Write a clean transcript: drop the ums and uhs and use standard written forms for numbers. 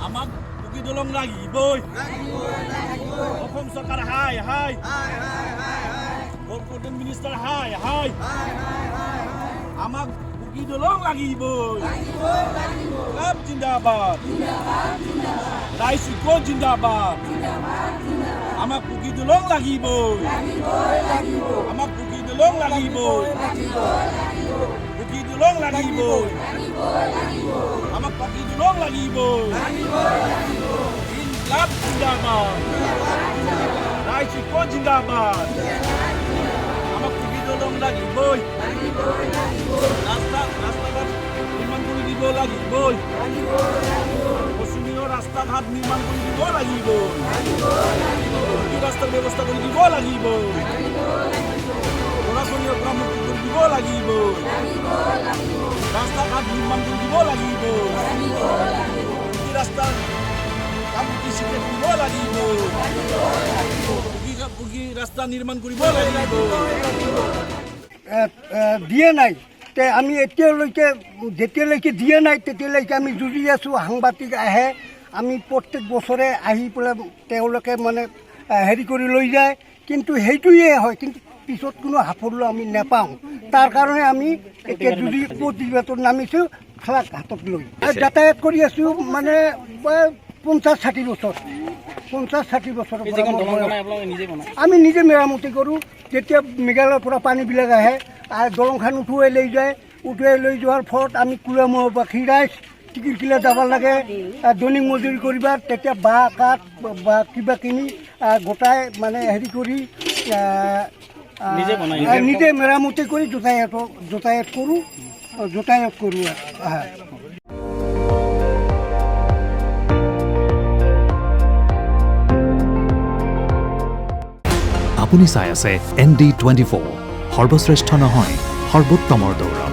আমাক বুকি দলং লাগিবই অসম চৰকাৰ হাই হাই গভৰ্ণমেণ্ট মিনিষ্টাৰ হাই হাই আমাক বুকি দলং লাগিবই ক্লাব জিন্দাবাদ ৰাইজ ঐক্য জিন্দাবাদ আমাক বুকি দলং লাগিবই আমাক বুকি দলং লাগিবই বুকি দলং লাগিবই আমাক বুকি দলং লাগিবই ইনকলাব জিন্দাবাদ ৰাইজ ঐক্য জিন্দাবাদ আমাক বুকি দলং লাগিবই ৰাস্তাঘাট নিৰ্মাণ কৰি দিব লাগিবই পশ্চিমীয় ৰাস্তাঘাট নিৰ্মাণ কৰি দিব লাগিবই ৰাস্তাৰ ব্যৱস্থা কৰি দিব লাগিবই গৰাখহনীয়াৰ পৰা মুক্তি কৰি দিব লাগিব ৰাস্তাঘাট নিৰ্মাণ কৰি দিব লাগিব ৰাস্তাৰ কাম কৃষিকে দিব লাগিব ৰাস্তা নিৰ্মাণ কৰিব লাগিব দিয়ে নাই তে আমি এতিয়ালৈকে যেতিয়ালৈকে দিয়ে নাই তেতিয়ালৈকে আমি যুঁজি আছোঁ সাংবাদিক আহে আমি প্ৰত্যেক বছৰে আহি পেলাই তেওঁলোকে মানে হেৰি কৰি লৈ যায় কিন্তু সেইটোৱে হয় কিন্তু পিছত কোনো সাফল্য আমি নাপাওঁ তাৰ কাৰণে আমি এতিয়া যুঁজি প্ৰতিবাদত নামিছোঁ ফ্লাগ হাতত লৈ যাতায়াত কৰি আছোঁ মানে 50-60 বছৰ 50-60 বছৰৰ পৰা আমি নিজে মেৰামতি কৰোঁ যেতিয়া মেঘালয়ৰ পৰা পানীবিলাক আহে আৰু দলংখন উঠুৱাই লৈ যোৱাৰ ফলত আমি কুলামবাসী ৰাইজ টিকিৰকিলা যাব লাগে দৈনিক মজুৰি কৰিবা তেতিয়া বাঁহ কাঠ বা কিবা কিনি গোটাই মানে হেৰি কৰি নিজে মেৰামতি কৰি যাতায়াত কৰোঁ আপুনি চাই আছে ND24 সৰ্বশ্ৰেষ্ঠ নহয় সৰ্বোত্তমৰ দৌৰা